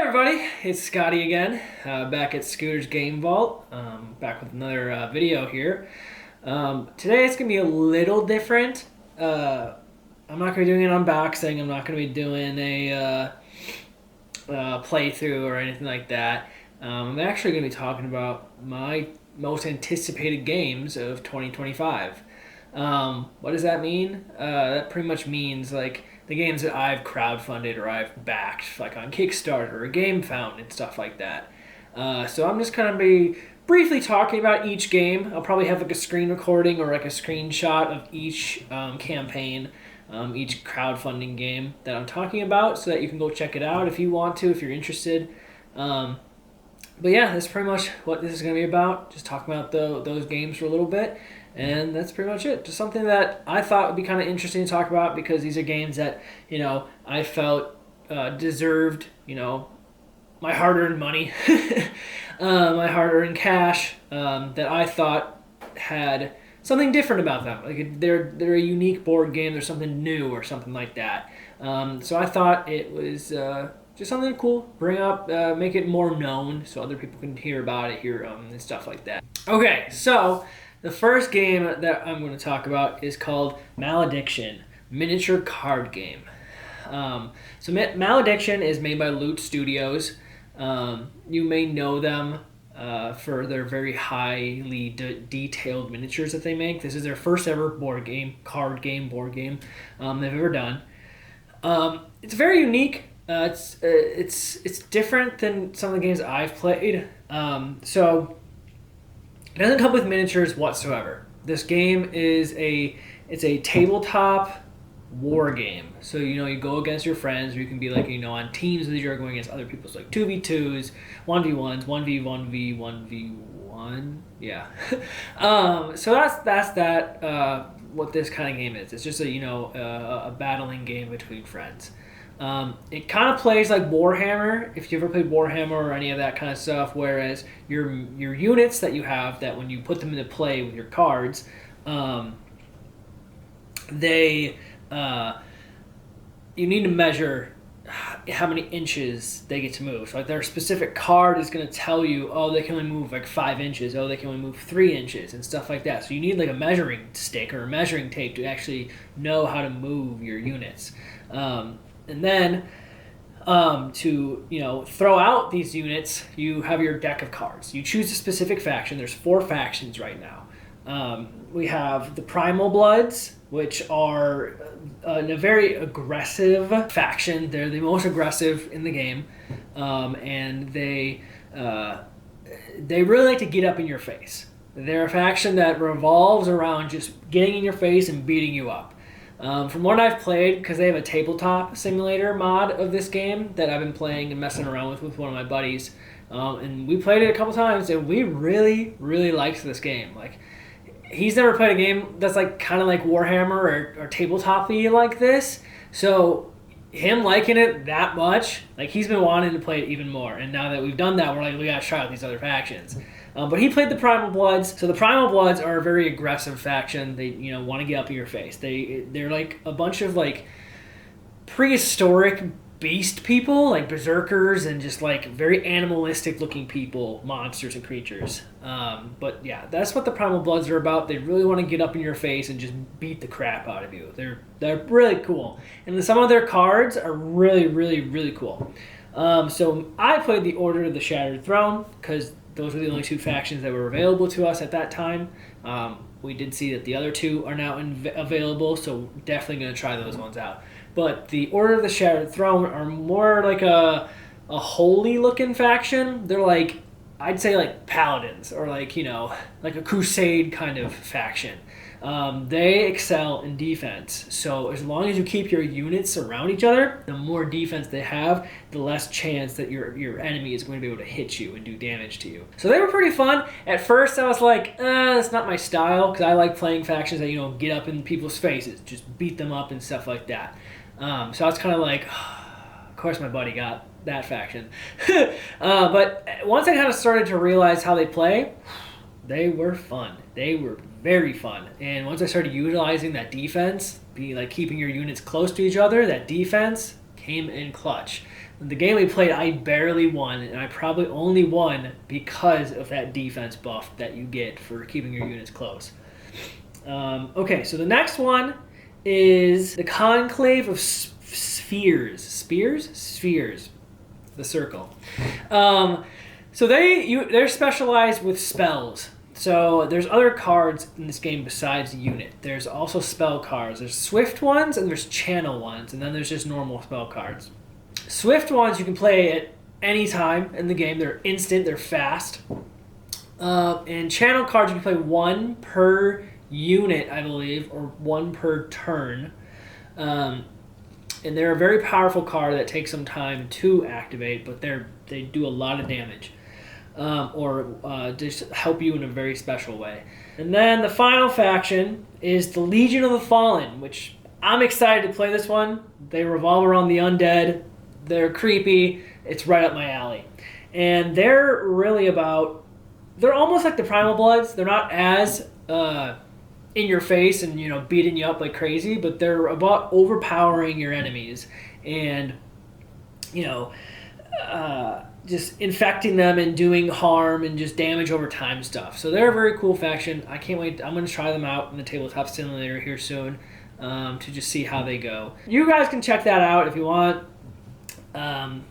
everybody, it's Scotty again, back at Scooter's Game Vault, back with another video here. Today it's going to be a little different. I'm not going to be doing an unboxing, I'm not going to be doing a playthrough or anything like that. I'm actually going to be talking about my most anticipated games of 2025. What does that mean? That pretty much means like the games that I've crowdfunded or I've backed, like on Kickstarter or Gamefound and stuff like that. So I'm just going to be briefly talking about each game. I'll probably have like a screen recording or like a screenshot of each campaign, each crowdfunding game that I'm talking about, so that you can go check it out if you want to, if you're interested. But yeah, that's pretty much what this is going to be about. Just talking about those games for a little bit. And that's pretty much it. Just something that I thought would be kind of interesting to talk about, because these are games that, you know, I felt deserved, you know, my hard-earned money, my hard-earned cash, that I thought had something different about them. Like they're a unique board game. There's something new or something like that. So I thought it was just something cool. Bring up, make it more known so other people can hear about it, and stuff like that. Okay, so the first game that I'm going to talk about is called Malediction, miniature card game. So Malediction is made by Loot Studios. You may know them for their very highly detailed miniatures that they make. This is their first ever board game they've ever done. It's very unique. It's different than some of the games I've played. So it doesn't come with miniatures whatsoever. This game is a tabletop war game. So, you know, you go against your friends, or you can be like, you know, on teams that you're going against other people. So like 2v2s, 1v1s, 1v1v, 1v1. Yeah. So that's that, what this kind of game is. It's just a battling game between friends. It kind of plays like Warhammer, if you ever played Warhammer or any of that kind of stuff, whereas your units that you have, that when you put them into play with your cards, you need to measure how many inches they get to move. So like their specific card is going to tell you, oh, they can only move like 5 inches, oh, they can only move 3 inches, and stuff like that. So you need like a measuring stick or a measuring tape to actually know how to move your units. And then to, you know, throw out these units, you have your deck of cards. You choose a specific faction. There's 4 factions right now. We have the Primal Bloods, which are a very aggressive faction. They're the most aggressive in the game, and they really like to get up in your face. They're a faction that revolves around just getting in your face and beating you up. From what I've played, because they have a tabletop simulator mod of this game that I've been playing and messing around with one of my buddies, and we played it a couple times, and we really, really liked this game. Like, he's never played a game that's like kind of like Warhammer or tabletop-y like this, so him liking it that much, like he's been wanting to play it even more. And now that we've done that, we're like, we gotta try out these other factions. But he played the Primal Bloods. So the Primal Bloods are a very aggressive faction. They, you know, want to get up in your face. They're like a bunch of like prehistoric beast people, like berserkers, and just like very animalistic looking people, monsters and creatures. But yeah, that's what the Primal Bloods are about. They really want to get up in your face and just beat the crap out of you. They're really cool. And some of their cards are really, really, really cool. So I played the Order of the Shattered Throne, because those were the only 2 factions that were available to us at that time. We did see that the other 2 are now available, so definitely going to try those ones out. But the Order of the Shattered Throne are more like a holy-looking faction. They're like, I'd say like paladins, or like, you know, like a crusade kind of faction. They excel in defense. So as long as you keep your units around each other, the more defense they have, the less chance that your enemy is going to be able to hit you and do damage to you. So they were pretty fun. At first I was like, that's not my style, because I like playing factions that, you know, get up in people's faces, just beat them up and stuff like that. So I was kind of like, of course my buddy got that faction. But once I kind of started to realize how they play, they were fun. They were very fun. And once I started utilizing that defense, be like keeping your units close to each other, that defense came in clutch. The game we played, I barely won, and I probably only won because of that defense buff that you get for keeping your units close. Okay, so the next one is the Conclave of Spheres. Spheres. The circle. So they're specialized with spells. So there's other cards in this game besides unit. There's also spell cards. There's swift ones and there's channel ones, and then there's just normal spell cards. Swift ones you can play at any time in the game. They're instant. They're fast. And channel cards you can play one per unit, I believe, or one per turn. And they're a very powerful card that takes some time to activate, but they do a lot of damage. Or just help you in a very special way. And then the final faction is the Legion of the Fallen, which I'm excited to play this one. They revolve around the undead. They're creepy. It's right up my alley. And they're almost like the Primal Bloods. They're not as in your face and beating you up like crazy, but they're about overpowering your enemies and just infecting them and doing harm and just damage over time stuff. So they're a very cool faction. I can't wait. I'm going to try them out in the tabletop simulator here soon to just see how they go. You guys can check that out if you want.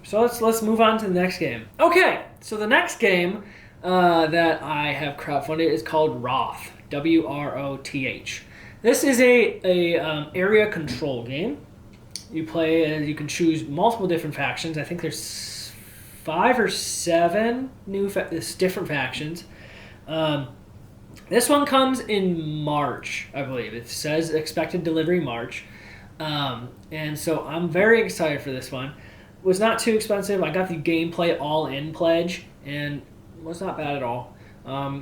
So let's move on to the next game. Okay, so the next game that I have crowdfunded is called Wroth. W-R-O-T-H. This is a area control game. You play and you can choose multiple different factions. I think there's 5 or 7 different factions. This one comes in March, I believe. It says expected delivery March. And so I'm very excited for this one. It was not too expensive. I got the gameplay all-in pledge, and it was not bad at all,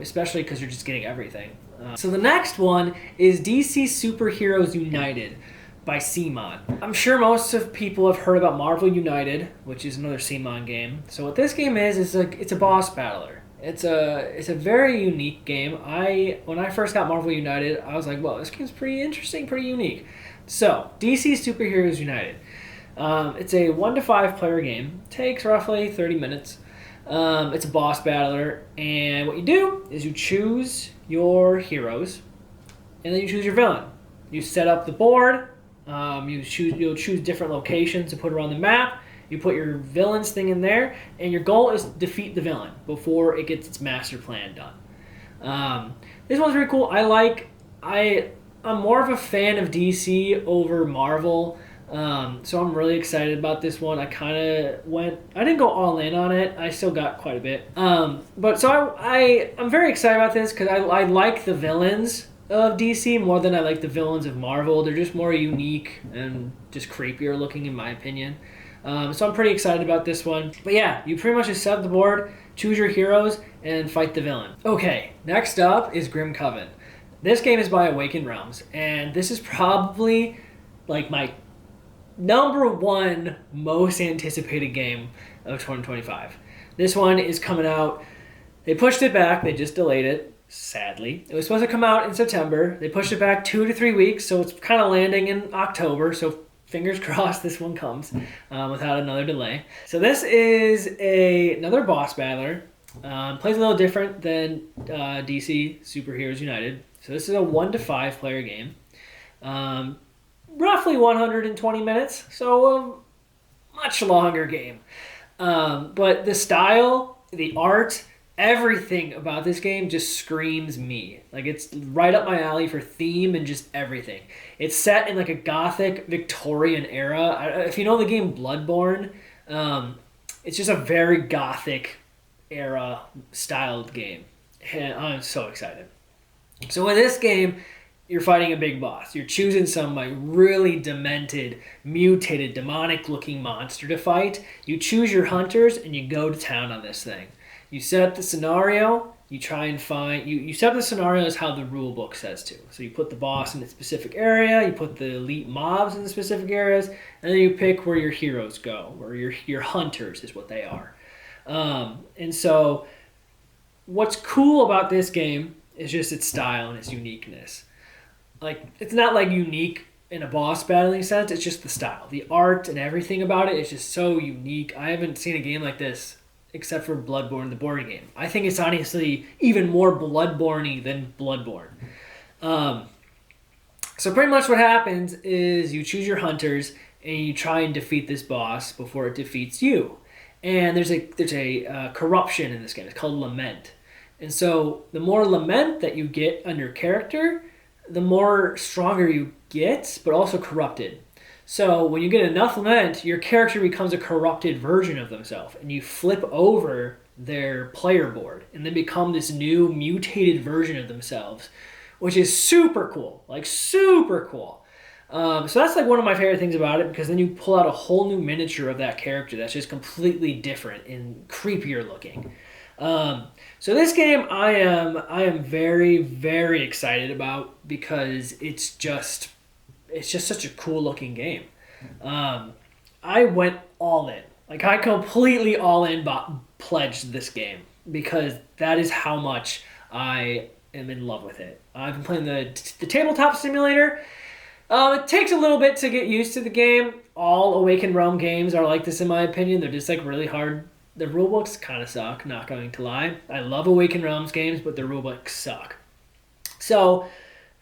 especially because you're just getting everything. So the next one is DC Superheroes United by CMON. I'm sure most of people have heard about Marvel United, which is another CMON game. So what this game is it's a boss battler. It's a very unique game. When I first got Marvel United, I was like, well, this game's pretty interesting, pretty unique. So DC Superheroes United. It's a 1 to 5 player game. Takes roughly 30 minutes. It's a boss battler, and what you do is you choose your heroes, and then you choose your villain. You set up the board. You'll choose different locations to put around the map. You put your villain's thing in there, and your goal is to defeat the villain before it gets its master plan done. This one's really cool. I'm more of a fan of DC over Marvel. So I'm really excited about this one. I didn't go all in on it. I still got quite a bit. But so I'm very excited about this because I like the villains of DC more than I like the villains of Marvel. They're just more unique and just creepier looking in my opinion. So I'm pretty excited about this one. But yeah, you pretty much just set up the board, choose your heroes, and fight the villain. Okay, next up is Grimcoven. This game is by Awakened Realms, and this is probably like my number 1 most anticipated game of 2025. This one is coming out. They pushed it back. They just delayed it, sadly. It was supposed to come out in September. They pushed it back 2 to 3 weeks, so it's kind of landing in October. So fingers crossed this one comes without another delay. So this is another boss battler. Plays a little different than DC Superheroes United. So this is a 1 to 5 player game. Roughly 120 minutes, so a much longer game. But the style, the art, everything about this game just screams me. Like, it's right up my alley for theme and just everything. It's set in like a gothic Victorian era. If you know the game Bloodborne, it's just a very gothic era styled game. And I'm so excited. So in this game, you're fighting a big boss. You're choosing some like really demented, mutated, demonic-looking monster to fight. You choose your hunters and you go to town on this thing. You set up the scenario. You try and find... You set up the scenario as how the rule book says to. So you put the boss in a specific area. You put the elite mobs in the specific areas. And then you pick where your heroes go. Where your hunters is what they are. And so what's cool about this game is just its style and its uniqueness. Like, it's not like unique in a boss battling sense. It's just the style. The art and everything about it is just so unique. I haven't seen a game like this except for Bloodborne, the board game. I think it's honestly even more Bloodborne-y than Bloodborne. So pretty much what happens is you choose your hunters and you try and defeat this boss before it defeats you. And there's a corruption in this game. It's called Lament. And so the more Lament that you get on your character, the more stronger you get, but also corrupted. So when you get enough Lament, your character becomes a corrupted version of themselves. And you flip over their player board and they become this new mutated version of themselves, which is super cool. Like super cool. So that's like one of my favorite things about it, because then you pull out a whole new miniature of that character that's just completely different and creepier looking. So this game I am very, very excited about, because it's just such a cool looking game. I went all in. Like I completely all in pledged this game, because that is how much I am in love with it. I've been playing the tabletop simulator. It takes a little bit to get used to the game. All Awakened Realm games are like this in my opinion. They're just like really hard. The rulebooks kind of suck, not going to lie. I love Awakened Realms games, but the rulebooks suck. So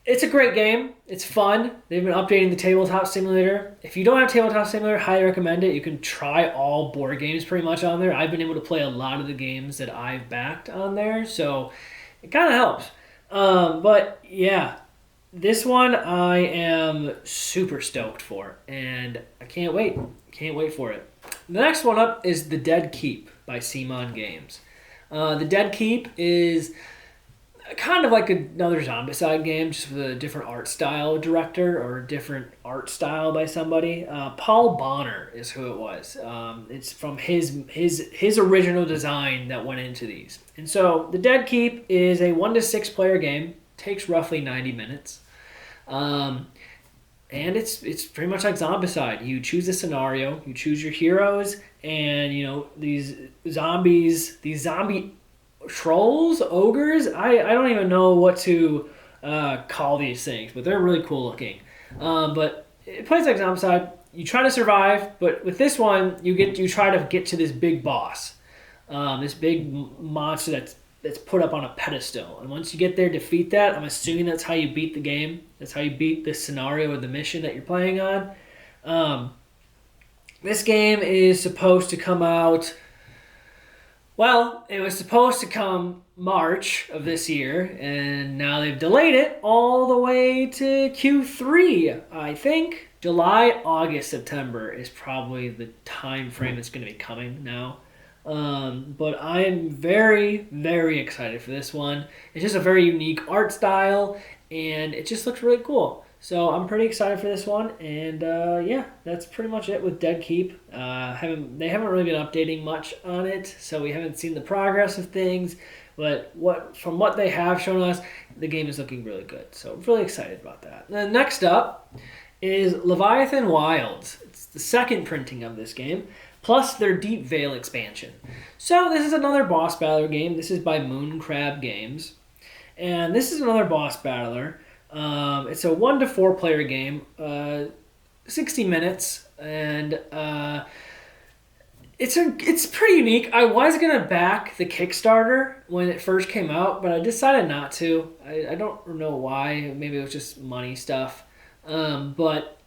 it's a great game. It's fun. They've been updating the tabletop simulator. If you don't have tabletop simulator, highly recommend it. You can try all board games pretty much on there. I've been able to play a lot of the games that I've backed on there, so it kind of helps. But yeah, this one I am super stoked for, and I can't wait. Can't wait for it. The next one up is The Dead Keep by Simon Games. The Dead Keep is kind of like another Zombicide game, just with a different art style director, or a different art style by somebody. Paul Bonner is who it was. It's from his original design that went into these. And so The Dead Keep is a 1 to 6 player game. Takes roughly 90 minutes. And it's pretty much like Zombicide. You choose a scenario, you choose your heroes, and these zombies, these zombie trolls, ogres. I don't even know what to call these things, but they're really cool looking. But it plays like Zombicide. You try to survive, but with this one, you try to get to this big boss, this big monster that's put up on a pedestal. And once you get there, defeat that. I'm assuming that's how you beat the game. That's how you beat the scenario or the mission that you're playing on. This game is supposed to come out... Well, it was supposed to come March of this year, and now they've delayed it all the way to Q3, I think. July, August, September is probably the time frame it's going to be coming now. But I am very, very excited for this one. It's just a very unique art style, and it just looks really cool. So I'm pretty excited for this one, and yeah, that's pretty much it with Dead Keep. They haven't really been updating much on it, so we haven't seen the progress of things. But from what they have shown us, the game is looking really good. So I'm really excited about that. And then next up is Leviathan Wilds. It's the second printing of this game, plus their Deep Veil expansion. So this is another boss battler game. This is by Moon Crab Games. And this is another boss battler. It's a 1 to 4 player game, 60 minutes, and it's pretty unique. I was going to back the Kickstarter when it first came out, but I decided not to. I don't know why. Maybe it was just money stuff. But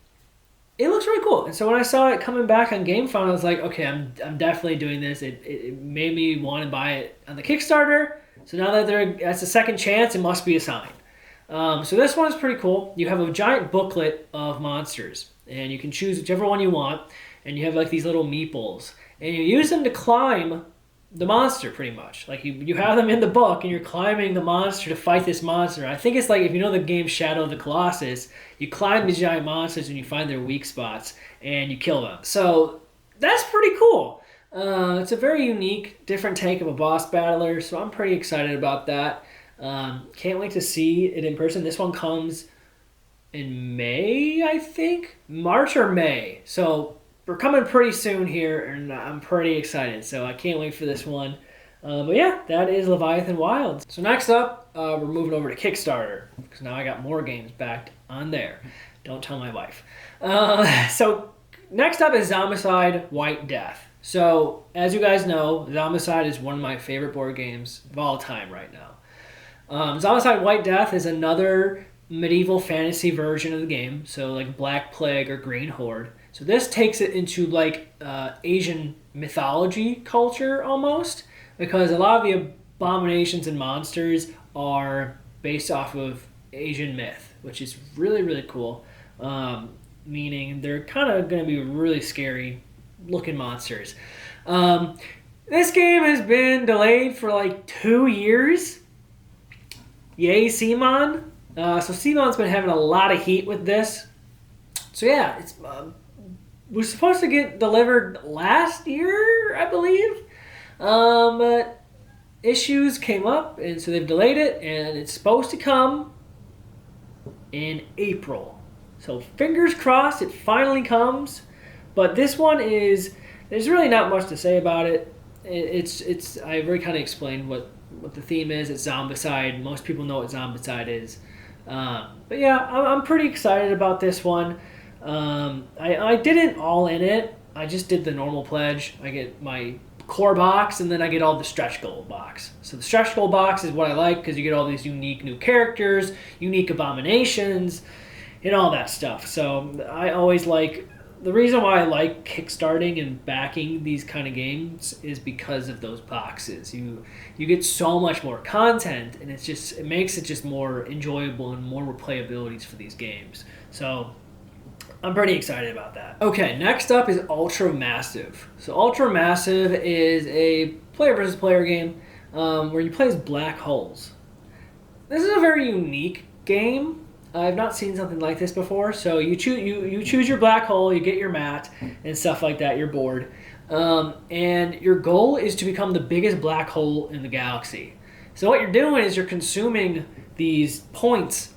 it looks really cool. And so when I saw it coming back on Gamefound, I was like, okay, I'm definitely doing this. It made me want to buy it on the Kickstarter. So now that that's a second chance, it must be a sign. So this one's pretty cool. You have a giant booklet of monsters, and you can choose whichever one you want, and you have like these little meeples, and you use them to climb the monster pretty much. Like you have them in the book, and you're climbing the monster to fight this monster. I think it's like, if you know the game Shadow of the Colossus, you climb these giant monsters and you find their weak spots and you kill them. So that's pretty cool. It's a very unique, different take of a boss battler, so I'm pretty excited about that. Can't wait to see it in person. This one comes in May, I think. March or May. So we're coming pretty soon here, and I'm pretty excited. So I can't wait for this one. But yeah, that is Leviathan Wilds. So next up, we're moving over to Kickstarter, because now I got more games backed on there. Don't tell my wife. So next up is Zombicide White Death. So as you guys know, Zombicide is one of my favorite board games of all time right now. Zombicide White Death is another medieval fantasy version of the game, so like Black Plague or Green Horde. So this takes it into like Asian mythology culture almost, because a lot of the abominations and monsters are based off of Asian myth, which is really, really cool. Meaning they're kind of going to be really scary looking monsters. This game has been delayed for like 2 years. Yay, Simon. So Simon's been having a lot of heat with this. So yeah, it's was supposed to get delivered last year, I believe. But issues came up, and so they've delayed it, and it's supposed to come in April. So fingers crossed it finally comes. But this one is, there's really not much to say about it. It's I already kind of explained what the theme is. It's Zombicide. Most people know what Zombicide is. But yeah, I'm pretty excited about this one. I didn't all in it. I just did the normal pledge. I get my core box, and then I get all the stretch goal box. So the stretch goal box is what I like, because you get all these unique new characters, unique abominations, and all that stuff. So I always like, the reason why I like kickstarting and backing these kind of games is because of those boxes. You get so much more content, and it makes it just more enjoyable and more replayabilities for these games. So I'm pretty excited about that. Okay, next up is Ultramassive. So Ultramassive is a player versus player game where you play as black holes. This is a very unique game. I've not seen something like this before. So you choose your black hole, you get your mat and stuff like that, your board, and your goal is to become the biggest black hole in the galaxy. So what you're doing is you're consuming these points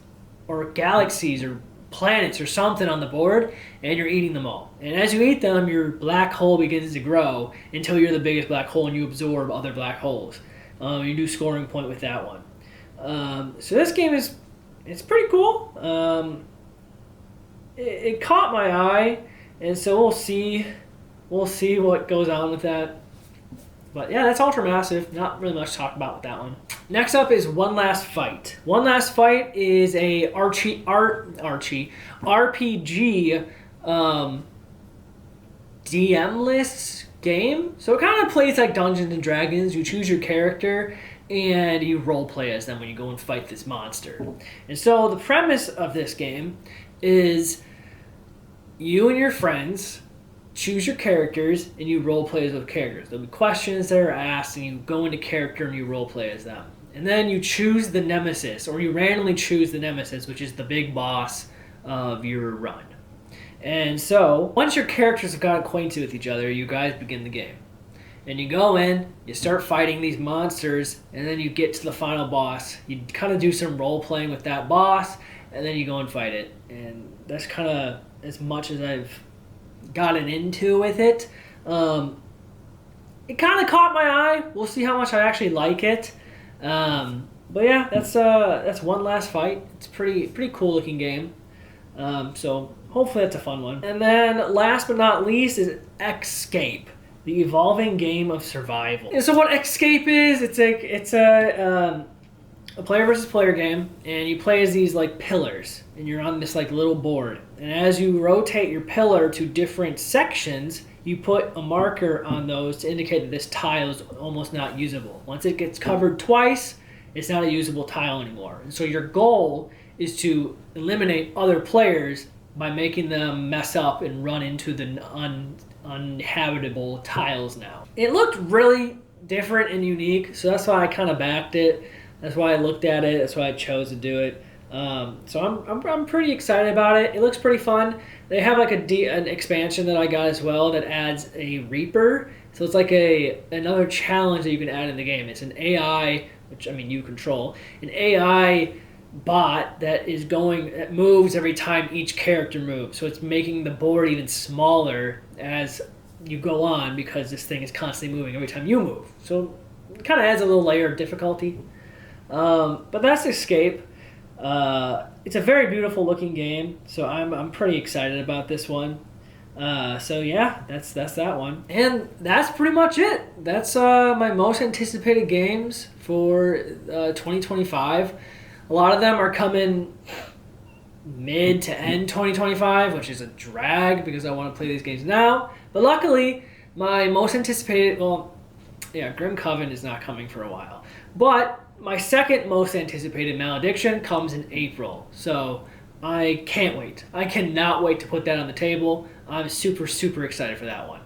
or galaxies or planets or something on the board, and you're eating them all. And as you eat them, your black hole begins to grow until you're the biggest black hole and you absorb other black holes. You do scoring point with that one. So this game it's pretty cool. It caught my eye, and so we'll see what goes on with that. But yeah, that's Ultramassive. Not really much to talk about with that one. Next up is One Last Fight. One Last Fight is a RPG DM-less game. So it kind of plays like Dungeons and Dragons. You choose your character and you roleplay as them when you go and fight this monster. And so the premise of this game is you and your friends choose your characters and you roleplay as those characters. There'll be questions that are asked, and you go into character and you roleplay as them. And then you choose the nemesis, or you randomly choose the nemesis, which is the big boss of your run. And so once your characters have got acquainted with each other, you guys begin the game. And you go in, you start fighting these monsters, and then you get to the final boss. You kind of do some role playing with that boss, and then you go and fight it. And that's kind of as much as I've gotten into with it. It kind of caught my eye. We'll see how much I actually like it. But yeah, that's One Last Fight. It's pretty cool looking game. So hopefully that's a fun one. And then last but not least is XSCAPE, the evolving game of survival. And so what XSCAPE is, it's a player versus player game, and you play as these like pillars, and you're on this like little board. And as you rotate your pillar to different sections, you put a marker on those to indicate that this tile is almost not usable. Once it gets covered twice, it's not a usable tile anymore. And so your goal is to eliminate other players by making them mess up and run into the uninhabitable tiles now. It looked really different and unique, so that's why I kind of backed it. That's why I looked at it. That's why I chose to do it. So I'm pretty excited about it. It looks pretty fun. They have like an expansion that I got as well that adds a Reaper. So it's like another challenge that you can add in the game. It's an AI, which I mean you control, an AI bot that moves every time each character moves. So it's making the board even smaller as you go on, because this thing is constantly moving every time you move. So it kind of adds a little layer of difficulty. But that's XSCAPE. It's a very beautiful looking game, so I'm pretty excited about this one. So yeah, that's that one, and that's pretty much it. That's my most anticipated games for 2025. A lot of them are coming mid to end 2025, which is a drag because I want to play these games now. But luckily, my most anticipated, Grimcoven is not coming for a while. But my second most anticipated, Malediction, comes in April. So I can't wait. I cannot wait to put that on the table. I'm super, super excited for that one.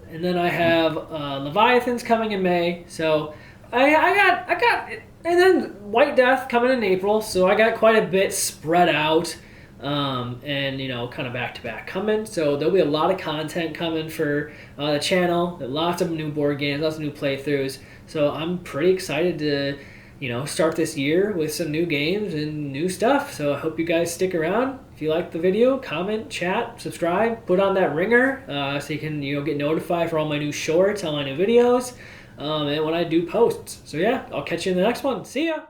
And then I have Leviathans coming in May. So I got, and then White Death coming in April. So I got quite a bit spread out, and kind of back to back coming. So there'll be a lot of content coming for the channel. Lots of new board games, lots of new playthroughs. So I'm pretty excited to, start this year with some new games and new stuff. So I hope you guys stick around. If you like the video, comment, chat, subscribe, put on that ringer so you can get notified for all my new shorts, all my new videos, and when I do posts. So yeah, I'll catch you in the next one. See ya!